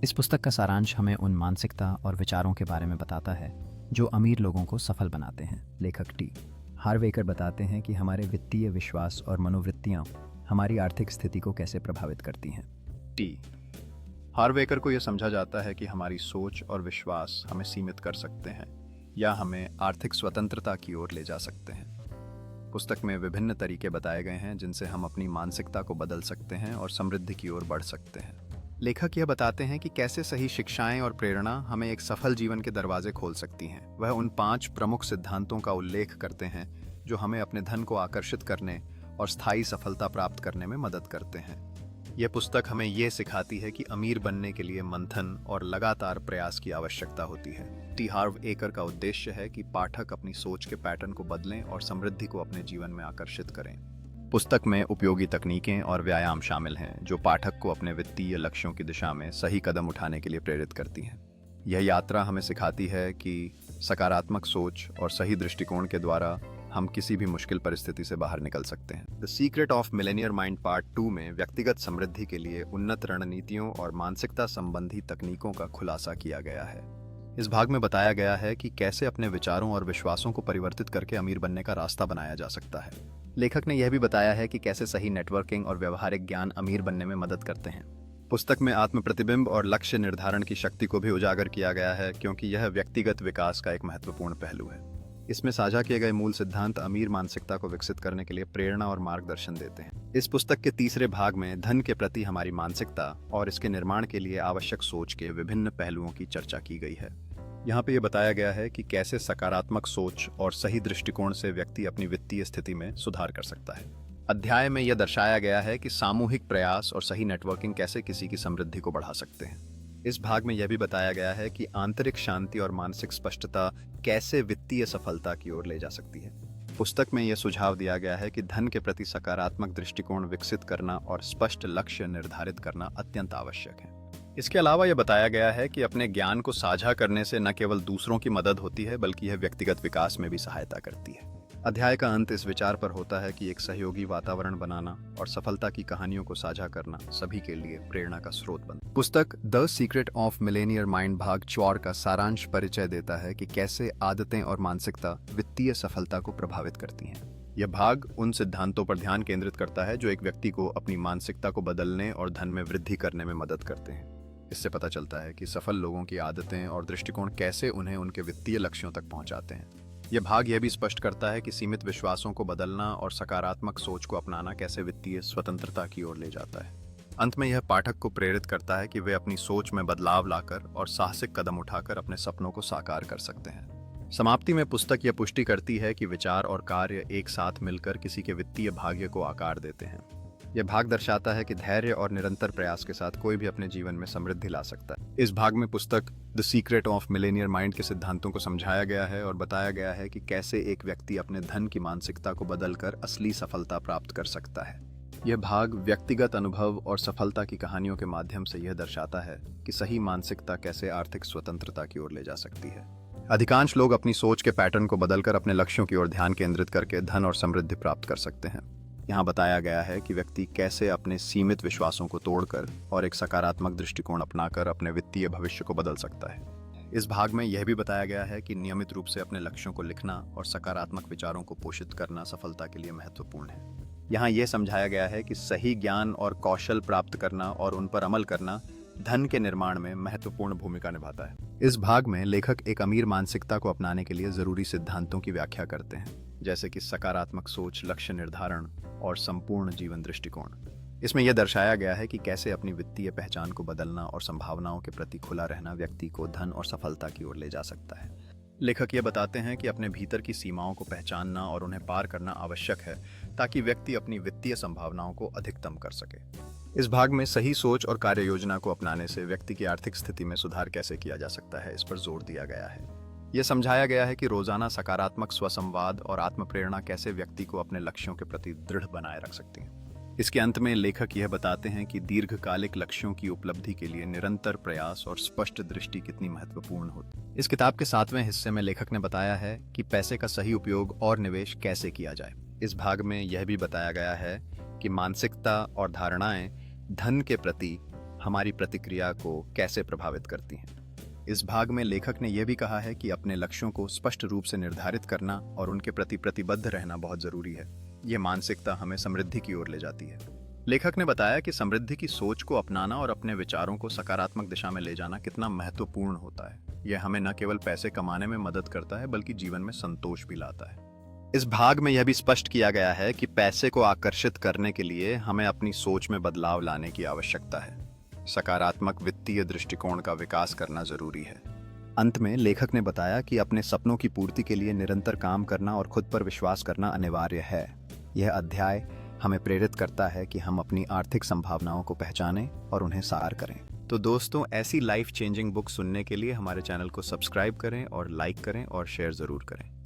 इस पुस्तक का सारांश हमें उन मानसिकता और विचारों के बारे में बताता है जो अमीर लोगों को सफल बनाते हैं। लेखक टी हार्वेकर बताते हैं कि हमारे वित्तीय विश्वास और मनोवृत्तियां हमारी आर्थिक स्थिति को कैसे प्रभावित करती हैं। टी हार्वेकर को यह समझा जाता है कि हमारी सोच और विश्वास हमें सीमित कर सकते हैं या हमें आर्थिक स्वतंत्रता की ओर ले जा सकते हैं। पुस्तक में विभिन्न तरीके बताए गए हैं जिनसे हम अपनी मानसिकता को बदल सकते हैं और समृद्धि की ओर बढ़ सकते हैं। लेखक यह बताते हैं कि कैसे सही शिक्षाएं और प्रेरणा हमें एक सफल जीवन के दरवाजे खोल सकती हैं। वह उन 5 प्रमुख सिद्धांतों का उल्लेख करते हैं जो हमें अपने धन को आकर्षित करने और स्थायी सफलता प्राप्त करने में मदद करते हैं। यह पुस्तक हमें यह सिखाती है कि अमीर बनने के लिए मंथन और लगातार प्रयास की आवश्यकता होती है। टी हार्व एकर का उद्देश्य है कि पाठक अपनी सोच के पैटर्न को बदलें और समृद्धि को अपने जीवन में आकर्षित करें। पुस्तक में उपयोगी तकनीकें और व्यायाम शामिल हैं जो पाठक को अपने वित्तीय लक्ष्यों की दिशा में सही कदम उठाने के लिए प्रेरित करती हैं। यह यात्रा हमें सिखाती है कि सकारात्मक सोच और सही दृष्टिकोण के द्वारा हम किसी भी मुश्किल परिस्थिति से बाहर निकल सकते हैं। The secret of Millionaire mind part 2 में व्यक्तिगत समृद्धि के लिए उन्नत रणनीतियों और मानसिकता संबंधी तकनीकों का खुलासा किया गया है। इस भाग में बताया गया है कि कैसे अपने विचारों और विश्वासों को परिवर्तित करके अमीर बनने का रास्ता बनाया जा सकता है। लेखक ने यह भी बताया है कि कैसे सही नेटवर्किंग और व्यवहारिक ज्ञान अमीर बनने में मदद करते हैं। पुस्तक में आत्म प्रतिबिंब और लक्ष्य निर्धारण की शक्ति को भी उजागर किया गया है क्योंकि यह व्यक्तिगत विकास का एक महत्वपूर्ण पहलू है। इसमें साझा किए गए मूल सिद्धांत अमीर मानसिकता को विकसित करने के लिए प्रेरणा और मार्गदर्शन देते हैं। इस पुस्तक के तीसरे भाग में धन के प्रति हमारी मानसिकता और इसके निर्माण के लिए आवश्यक सोच के विभिन्न पहलुओं की चर्चा की गई है। यहाँ पे यह बताया गया है कि कैसे सकारात्मक सोच और सही दृष्टिकोण से व्यक्ति अपनी वित्तीय स्थिति में सुधार कर सकता है। अध्याय में यह दर्शाया गया है कि सामूहिक प्रयास और सही नेटवर्किंग कैसे किसी की समृद्धि को बढ़ा सकते हैं। इस भाग में यह भी बताया गया है कि आंतरिक शांति और मानसिक स्पष्टता कैसे वित्तीय सफलता की ओर ले जा सकती है। पुस्तक में यह सुझाव दिया गया है कि धन के प्रति सकारात्मक दृष्टिकोण विकसित करना और स्पष्ट लक्ष्य निर्धारित करना अत्यंत आवश्यक है। इसके अलावा यह बताया गया है कि अपने ज्ञान को साझा करने से न केवल दूसरों की मदद होती है बल्कि यह व्यक्तिगत विकास में भी सहायता करती है। अध्याय का अंत इस विचार पर होता है कि एक सहयोगी वातावरण बनाना और सफलता की कहानियों को साझा करना सभी के लिए प्रेरणा का स्रोत बनता है। पुस्तक the secret of Millionaire mind भाग 4 का सारांश परिचय देता है कि कैसे आदतें और मानसिकता वित्तीय सफलता को प्रभावित करती हैं। यह भाग उन सिद्धांतों पर ध्यान केंद्रित करता है जो एक व्यक्ति को अपनी मानसिकता को बदलने और धन में वृद्धि करने में मदद करते हैं। इससे पता चलता है कि सफल लोगों की आदतें और दृष्टिकोण कैसे उन्हें उनके वित्तीय लक्ष्यों तक पहुंचाते हैं। यह भाग यह भी स्पष्ट करता है कि सीमित विश्वासों को बदलना और सकारात्मक सोच को अपनाना कैसे वित्तीय स्वतंत्रता की ओर ले जाता है। अंत में यह पाठक को प्रेरित करता है कि वे अपनी सोच में बदलाव लाकर और साहसिक कदम उठाकर अपने सपनों को साकार कर सकते हैं। समाप्ति में पुस्तक यह पुष्टि करती है कि विचार और कार्य एक साथ मिलकर किसी के वित्तीय भाग्य को आकार देते हैं। यह भाग दर्शाता है कि धैर्य और निरंतर प्रयास के साथ कोई भी अपने जीवन में समृद्धि ला सकता है। इस भाग में पुस्तक the secret of Millionaire mind के सिद्धांतों को समझाया गया है और बताया गया है कि कैसे एक व्यक्ति अपने धन की मानसिकता को बदलकर असली सफलता प्राप्त कर सकता है। यह भाग व्यक्तिगत अनुभव और सफलता की कहानियों के माध्यम से यह दर्शाता है कि सही मानसिकता कैसे आर्थिक स्वतंत्रता की ओर ले जा सकती है। अधिकांश लोग अपनी सोच के पैटर्न को बदलकर अपने लक्ष्यों की ओर ध्यान केंद्रित करके धन और समृद्धि प्राप्त कर सकते हैं। यहाँ बताया गया है कि व्यक्ति कैसे अपने सीमित विश्वासों को तोड़कर और एक सकारात्मक दृष्टिकोण अपनाकर अपने वित्तीय भविष्य को बदल सकता है। इस भाग में यह भी बताया गया है कि नियमित रूप से अपने लक्ष्यों को लिखना और सकारात्मक विचारों को पोषित करना सफलता के लिए महत्वपूर्ण है। यहाँ यह समझाया गया है कि सही ज्ञान और कौशल प्राप्त करना और उन पर अमल करना धन के निर्माण में महत्वपूर्ण भूमिका निभाता है। इस भाग में लेखक एक अमीर मानसिकता को अपनाने के लिए जरूरी सिद्धांतों की व्याख्या करते हैं, जैसे कि सकारात्मक सोच, लक्ष्य निर्धारण और संपूर्ण जीवन दृष्टिकोण। इसमें यह दर्शाया गया है कि कैसे अपनी वित्तीय पहचान को बदलना और संभावनाओं के प्रति खुला रहना व्यक्ति को धन और सफलता की ओर ले जा सकता है। लेखक ये बताते हैं कि अपने भीतर की सीमाओं को पहचानना और उन्हें पार करना आवश्यक है ताकि व्यक्ति अपनी वित्तीय संभावनाओं को अधिकतम कर सके। इस भाग में सही सोच और कार्य योजना को अपनाने से व्यक्ति की आर्थिक स्थिति में सुधार कैसे किया जा सकता है, इस पर जोर दिया गया है। यह समझाया गया है कि रोजाना सकारात्मक स्वसंवाद और आत्म प्रेरणा कैसे व्यक्ति को अपने लक्ष्यों के प्रति दृढ़ बनाए रख सकती हैं। इसके अंत में लेखक यह बताते हैं कि दीर्घकालिक लक्ष्यों की उपलब्धि के लिए निरंतर प्रयास और स्पष्ट दृष्टि कितनी महत्वपूर्ण होती है। इस किताब के 7वें हिस्से में लेखक ने बताया है कि पैसे का सही उपयोग और निवेश कैसे किया जाए। इस भाग में यह भी बताया गया है कि मानसिकता और धारणाएं धन के प्रति हमारी प्रतिक्रिया को कैसे प्रभावित करती हैं। इस भाग में लेखक ने यह भी कहा है कि अपने लक्ष्यों को स्पष्ट रूप से निर्धारित करना और उनके प्रति प्रतिबद्ध रहना बहुत जरूरी है। यह मानसिकता हमें समृद्धि की ओर ले जाती है। लेखक ने बताया कि समृद्धि की सोच को अपनाना और अपने विचारों को सकारात्मक दिशा में ले जाना कितना महत्वपूर्ण होता है। यह हमें न केवल पैसे कमाने में मदद करता है बल्कि जीवन में संतोष भी लाता है। इस भाग में यह भी स्पष्ट किया गया है कि पैसे को आकर्षित करने के लिए हमें अपनी सोच में बदलाव लाने की आवश्यकता है। सकारात्मक वित्तीय दृष्टिकोण का विकास करना जरूरी है। अंत में लेखक ने बताया कि अपने सपनों की पूर्ति के लिए निरंतर काम करना और खुद पर विश्वास करना अनिवार्य है। यह अध्याय हमें प्रेरित करता है कि हम अपनी आर्थिक संभावनाओं को पहचानें और उन्हें साकार करें। तो दोस्तों, ऐसी लाइफ चेंजिंग बुक सुनने के लिए हमारे चैनल को सब्सक्राइब करें और लाइक करें और शेयर जरूर करें।